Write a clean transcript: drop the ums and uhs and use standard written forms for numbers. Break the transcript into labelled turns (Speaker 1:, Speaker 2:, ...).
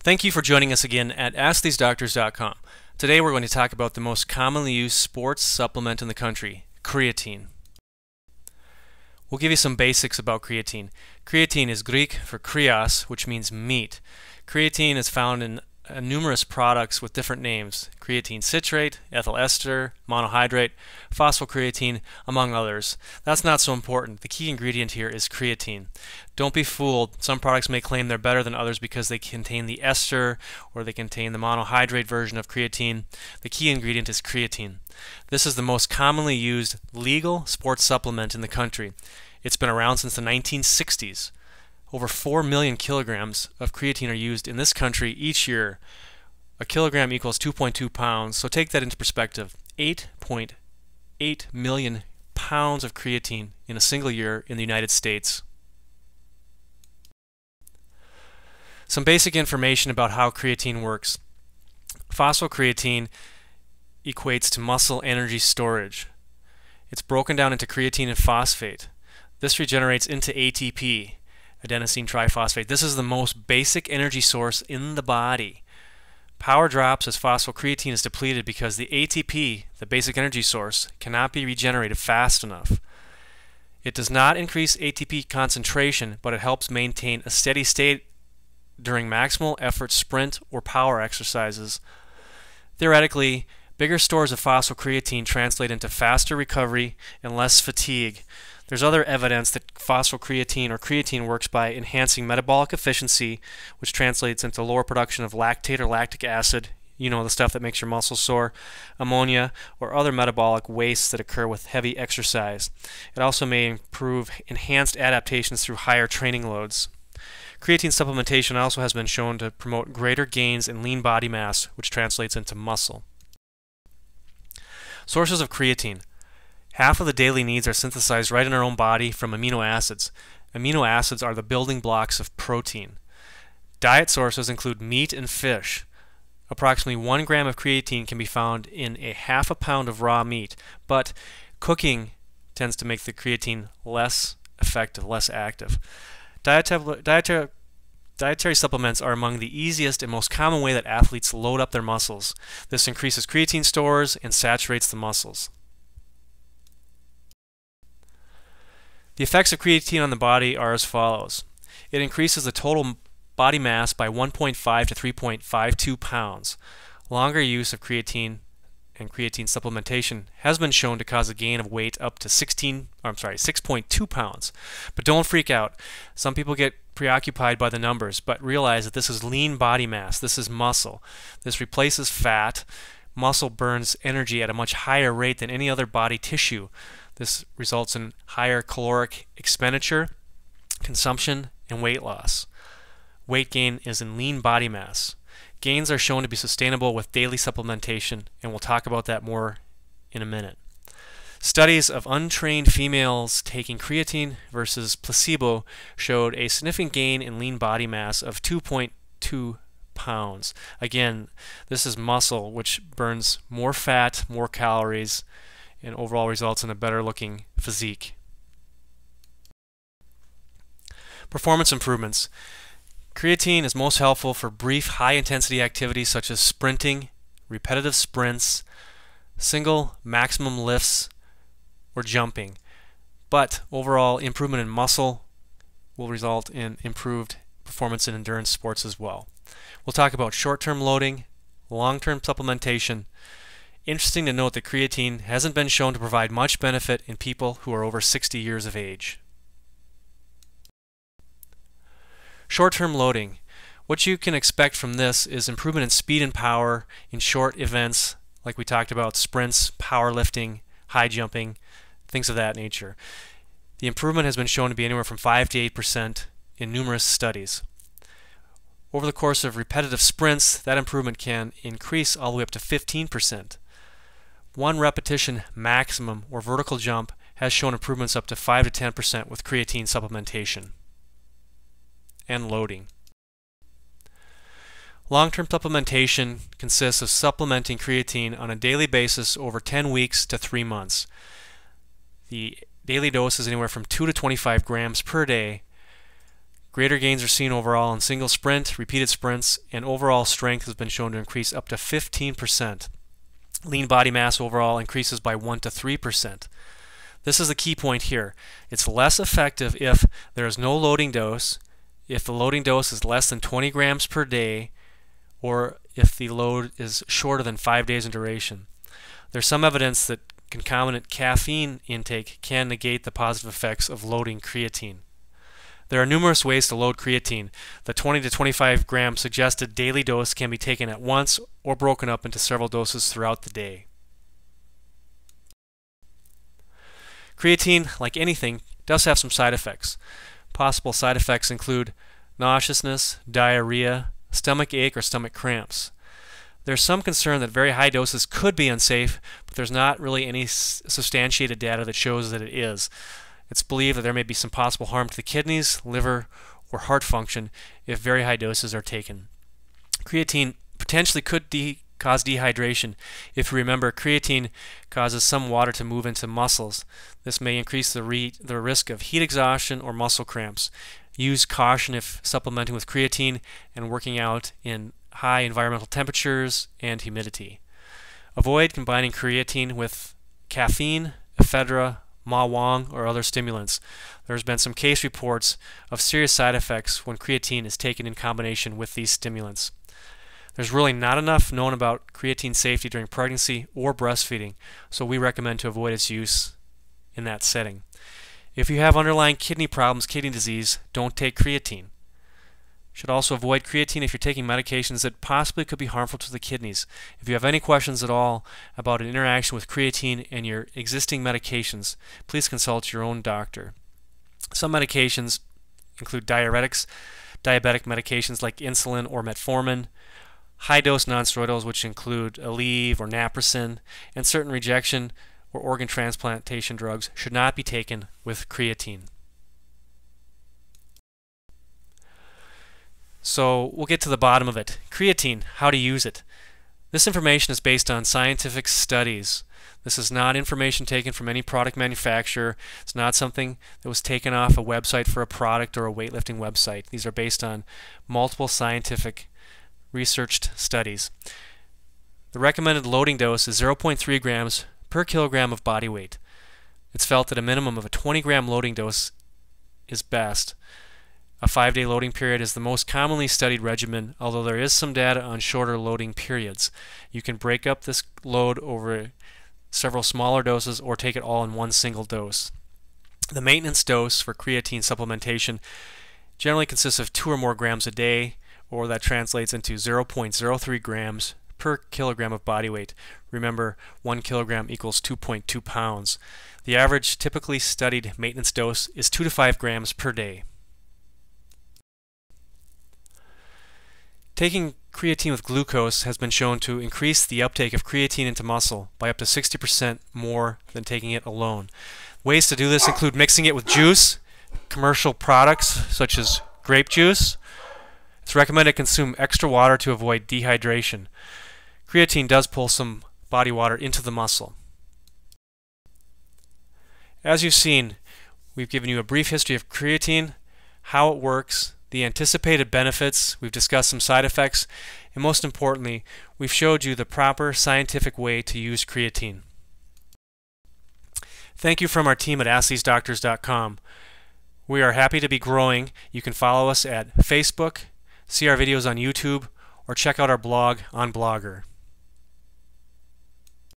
Speaker 1: Thank you for joining us again at AskTheseDoctors.com. Today we're going to talk about the most commonly used sports supplement in the country, creatine. We'll give you some basics about creatine. Creatine is Greek for krios, which means meat. Creatine is found in numerous products with different names: creatine citrate, ethyl ester, monohydrate, phosphocreatine, among others. That's not so important. The key ingredient here is creatine. Don't be fooled. Some products may claim they're better than others because they contain the ester or they contain the monohydrate version of creatine. The key ingredient is creatine. This is the most commonly used legal sports supplement in the country. It's been around since the 1960s. Over 4 million kilograms of creatine are used in this country each year. A kilogram equals 2.2 pounds, so take that into perspective. 8.8 million pounds of creatine in a single year in the United States. Some basic information about how creatine works. Phosphocreatine equates to muscle energy storage. It's broken down into creatine and phosphate. This regenerates into ATP, adenosine triphosphate. This is the most basic energy source in the body. Power drops as phosphocreatine is depleted because the ATP, the basic energy source, cannot be regenerated fast enough. It does not increase ATP concentration, but it helps maintain a steady state during maximal effort sprint or power exercises. Theoretically, bigger stores of phosphocreatine translate into faster recovery and less fatigue. There's other evidence that phosphocreatine or creatine works by enhancing metabolic efficiency, which translates into lower production of lactate or lactic acid, you know, the stuff that makes your muscles sore, ammonia, or other metabolic wastes that occur with heavy exercise. It also may improve enhanced adaptations through higher training loads. Creatine supplementation also has been shown to promote greater gains in lean body mass, which translates into muscle. Sources of creatine. Half of the daily needs are synthesized right in our own body from amino acids. Amino acids are the building blocks of protein. Diet sources include meat and fish. Approximately 1 gram of creatine can be found in a half a pound of raw meat, but cooking tends to make the creatine less effective, less active. Dietary supplements are among the easiest and most common way that athletes load up their muscles. This increases creatine stores and saturates the muscles. The effects of creatine on the body are as follows. It increases the total body mass by 1.5 to 3.52 pounds. Longer use of creatine and creatine supplementation has been shown to cause a gain of weight up to 6.2 pounds. But don't freak out. Some people get preoccupied by the numbers, but realize that this is lean body mass. This is muscle. This replaces fat. Muscle burns energy at a much higher rate than any other body tissue. This results in higher caloric expenditure, consumption, and weight loss. Weight gain is in lean body mass. Gains are shown to be sustainable with daily supplementation, and we'll talk about that more in a minute. Studies of untrained females taking creatine versus placebo showed a significant gain in lean body mass of 2.2 pounds. Again, this is muscle, which burns more fat, more calories, and overall results in a better looking physique. Performance improvements. Creatine is most helpful for brief high intensity activities such as sprinting, repetitive sprints, single maximum lifts, or jumping. But overall improvement in muscle will result in improved performance in endurance sports as well. We'll talk about short-term loading, long-term supplementation. Interesting to note that creatine hasn't been shown to provide much benefit in people who are over 60 years of age. Short-term loading. What you can expect from this is improvement in speed and power in short events like we talked about: sprints, powerlifting, high jumping, things of that nature. The improvement has been shown to be anywhere from 5 to 8% in numerous studies. Over the course of repetitive sprints, that improvement can increase all the way up to 15%. One repetition maximum or vertical jump has shown improvements up to 5 to 10% with creatine supplementation and loading. Long-term supplementation consists of supplementing creatine on a daily basis over 10 weeks to 3 months. The daily dose is anywhere from 2 to 25 grams per day. Greater gains are seen overall in single sprint, repeated sprints, and overall strength has been shown to increase up to 15%. Lean body mass overall increases by 1 to 3%. This is the key point here. It's less effective if there is no loading dose, if the loading dose is less than 20 grams per day, or if the load is shorter than 5 days in duration. There's some evidence that concomitant caffeine intake can negate the positive effects of loading creatine. There are numerous ways to load creatine. The 20 to 25 gram suggested daily dose can be taken at once or broken up into several doses throughout the day. Creatine, like anything, does have some side effects. Possible side effects include nauseousness, diarrhea, stomach ache, or stomach cramps. There's some concern that very high doses could be unsafe, but there's not really any substantiated data that shows that it is. It's believed that there may be some possible harm to the kidneys, liver, or heart function if very high doses are taken. Creatine potentially could cause dehydration. If you remember, creatine causes some water to move into muscles. This may increase the risk of heat exhaustion or muscle cramps. Use caution if supplementing with creatine and working out in high environmental temperatures and humidity. Avoid combining creatine with caffeine, ephedra, ma huang, or other stimulants. There's been some case reports of serious side effects when creatine is taken in combination with these stimulants. There's really not enough known about creatine safety during pregnancy or breastfeeding, so we recommend to avoid its use in that setting. If you have underlying kidney problems, kidney disease, don't take creatine. Should also avoid creatine if you're taking medications that possibly could be harmful to the kidneys. If you have any questions at all about an interaction with creatine and your existing medications, please consult your own doctor. Some medications include diuretics, diabetic medications like insulin or metformin, high-dose nonsteroidals which include Aleve or naproxen, and certain rejection or organ transplantation drugs should not be taken with creatine. So we'll get to the bottom of it. Creatine, how to use it. This information is based on scientific studies. This is not information taken from any product manufacturer. It's not something that was taken off a website for a product or a weightlifting website. These are based on multiple scientific researched studies. The recommended loading dose is 0.3 grams per kilogram of body weight. It's felt that a minimum of a 20-gram loading dose is best. A 5-day loading period is the most commonly studied regimen, although there is some data on shorter loading periods. You can break up this load over several smaller doses or take it all in one single dose. The maintenance dose for creatine supplementation generally consists of 2 or more grams a day, or that translates into 0.03 grams per kilogram of body weight. Remember, 1 kilogram equals 2.2 pounds. The average typically studied maintenance dose is 2 to 5 grams per day. Taking creatine with glucose has been shown to increase the uptake of creatine into muscle by up to 60% more than taking it alone. Ways to do this include mixing it with juice, commercial products such as grape juice. It's recommended to consume extra water to avoid dehydration. Creatine does pull some body water into the muscle. As you've seen, we've given you a brief history of creatine, how it works, the anticipated benefits, we've discussed some side effects, and most importantly, we've showed you the proper scientific way to use creatine. Thank you from our team at AskTheseDoctors.com. We are happy to be growing. You can follow us at Facebook, see our videos on YouTube, or check out our blog on Blogger.